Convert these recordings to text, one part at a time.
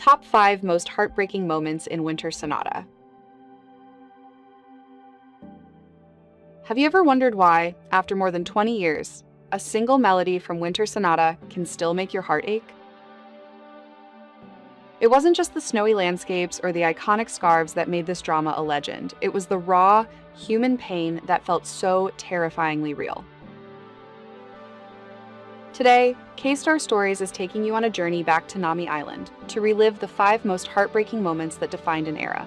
top 5 most heartbreaking moments in Winter Sonata. Have you ever wondered why, after more than 20 years, a single melody from Winter Sonata can still make your heart ache? It wasn't just the snowy landscapes or the iconic scarves that made this drama a legend. It was the raw, human pain that felt so terrifyingly real. Today, K-Star Stories is taking you on a journey back to Nami Island to relive the 5 most heartbreaking moments that defined an era.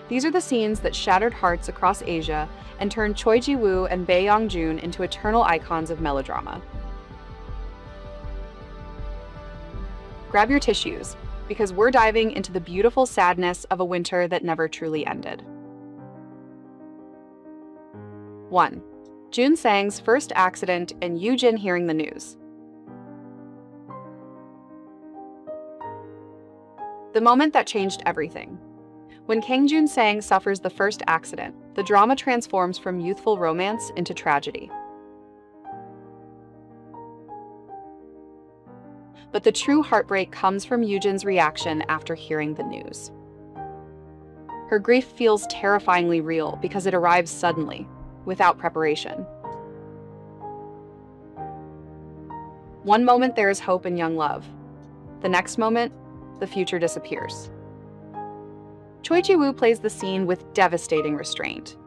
These are the scenes that shattered hearts across Asia and turned Choi Ji-woo and Bae Yong-joon into eternal icons of melodrama. Grab your tissues, because we're diving into the beautiful sadness of a winter that never truly ended. 1. Joon-sang's first accident and Yoo-jin hearing the news. The moment that changed everything. When Kang Joon-sang suffers the first accident, the drama transforms from youthful romance into tragedy. But the true heartbreak comes from Yoo-jin's reaction after hearing the news. Her grief feels terrifyingly real because it arrives suddenly, without preparation. One moment there is hope and young love. The next moment, the future disappears. Choi Ji-woo plays the scene with devastating restraint.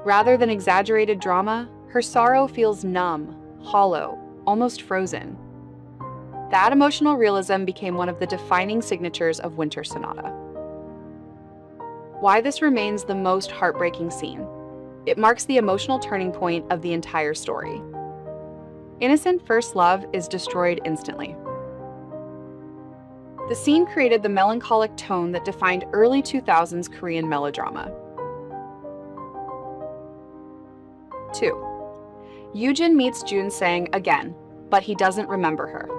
Rather than exaggerated drama, her sorrow feels numb, hollow, almost frozen. That emotional realism became one of the defining signatures of Winter Sonata. Why this remains the most heartbreaking scene. It marks the emotional turning point of the entire story. Innocent first love is destroyed instantly. The scene created the melancholic tone that defined early 2000s Korean melodrama. 2. Yoo-jin meets Joon-sang again, but he doesn't remember her.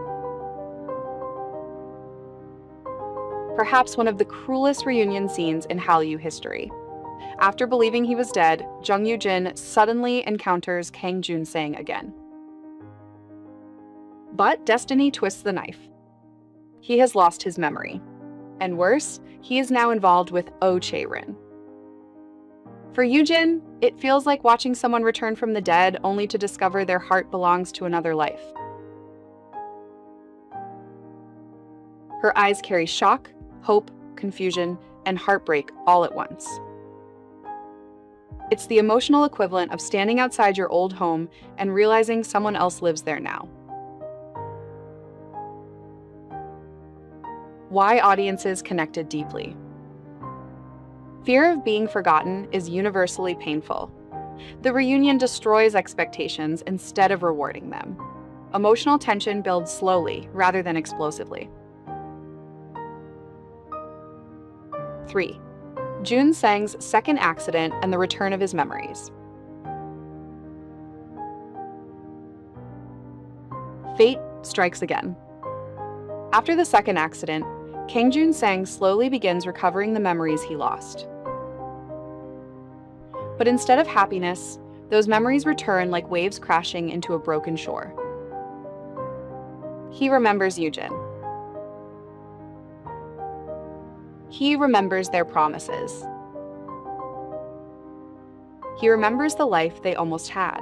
Perhaps one of the cruelest reunion scenes in Hallyu history. After believing he was dead, Jung Yoo-jin suddenly encounters Kang Joon-sang again. But destiny twists the knife. He has lost his memory. And worse, he is now involved with Oh Chae-rin. For Yoo-jin, it feels like watching someone return from the dead only to discover their heart belongs to another life. Her eyes carry shock, hope, confusion, and heartbreak all at once. It's the emotional equivalent of standing outside your old home and realizing someone else lives there now. Why audiences connected deeply. Fear of being forgotten is universally painful. The reunion destroys expectations instead of rewarding them. Emotional tension builds slowly rather than explosively. 3. Joon-sang's second accident and the return of his memories. Fate strikes again. After the second accident, Kang Joon-sang slowly begins recovering the memories he lost. But instead of happiness, those memories return like waves crashing into a broken shore. He remembers Yoo-jin. He remembers their promises. He remembers the life they almost had.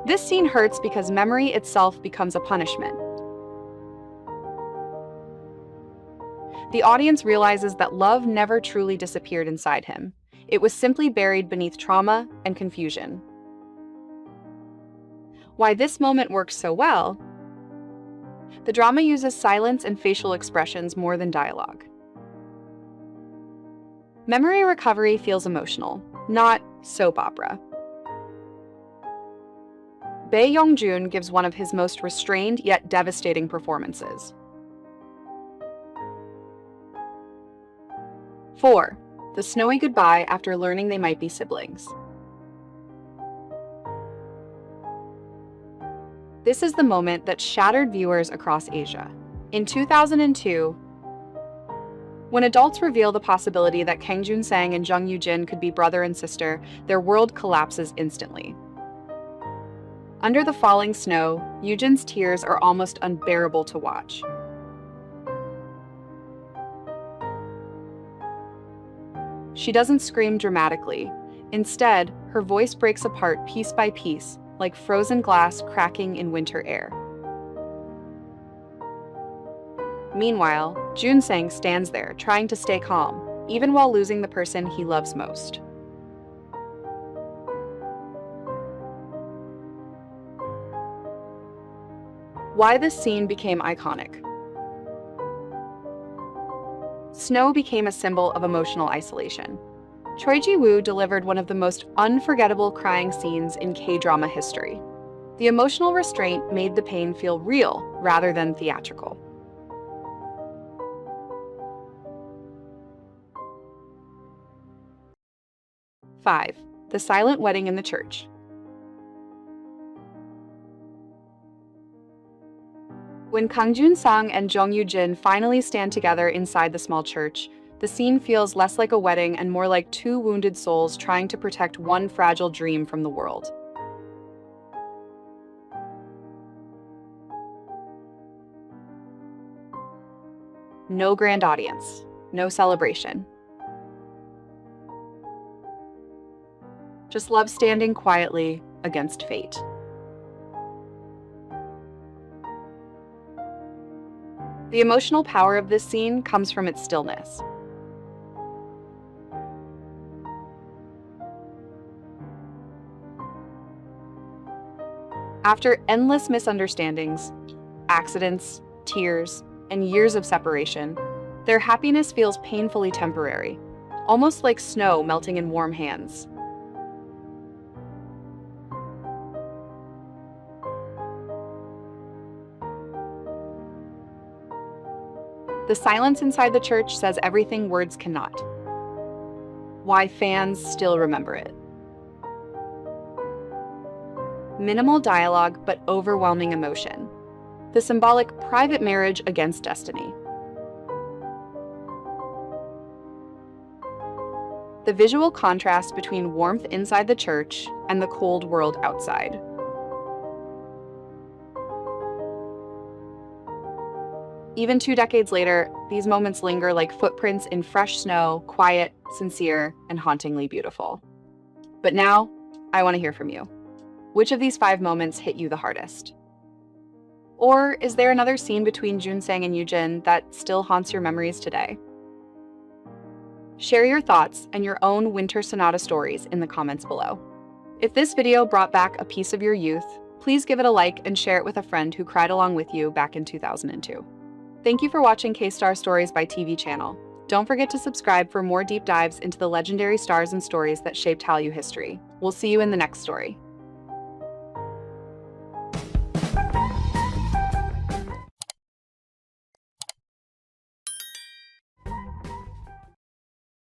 This scene hurts because memory itself becomes a punishment. The audience realizes that love never truly disappeared inside him. It was simply buried beneath trauma and confusion. Why this moment works so well? The drama uses silence and facial expressions more than dialogue. Memory recovery feels emotional, not soap opera. Bae Yong-joon gives one of his most restrained yet devastating performances. 4. The snowy goodbye after learning they might be siblings. This is the moment that shattered viewers across Asia. In 2002, when adults reveal the possibility that Kang Joon-sang and Jung Yoo-jin could be brother and sister, their world collapses instantly. Under the falling snow, Yoo-jin's tears are almost unbearable to watch. She doesn't scream dramatically. Instead, her voice breaks apart piece by piece, like frozen glass cracking in winter air. Meanwhile, Joon-sang stands there, trying to stay calm, even while losing the person he loves most. Why this scene became iconic. Snow became a symbol of emotional isolation. Choi Ji-woo delivered one of the most unforgettable crying scenes in K-drama history. The emotional restraint made the pain feel real rather than theatrical. Five, the silent wedding in the church. When Kang Joon-sang and Jung Yoo-jin finally stand together inside the small church, the scene feels less like a wedding and more like two wounded souls trying to protect one fragile dream from the world. No grand audience, no celebration. Just love standing quietly against fate. The emotional power of this scene comes from its stillness. After endless misunderstandings, accidents, tears, and years of separation, their happiness feels painfully temporary, almost like snow melting in warm hands. The silence inside the church says everything words cannot. Why fans still remember it. Minimal dialogue, but overwhelming emotion. The symbolic private marriage against destiny. The visual contrast between warmth inside the church and the cold world outside. Even 2 decades later, these moments linger like footprints in fresh snow, quiet, sincere, and hauntingly beautiful. But now, I want to hear from you. Which of these 5 moments hit you the hardest? Or is there another scene between Joon-sang and Yoo-jin that still haunts your memories today? Share your thoughts and your own winter sonata stories in the comments below. If this video brought back a piece of your youth, please give it a like and share it with a friend who cried along with you back in 2002. Thank you for watching K-Star Stories by TV channel. Don't forget to subscribe for more deep dives into the legendary stars and stories that shaped Hallyu history. We'll see you in the next story.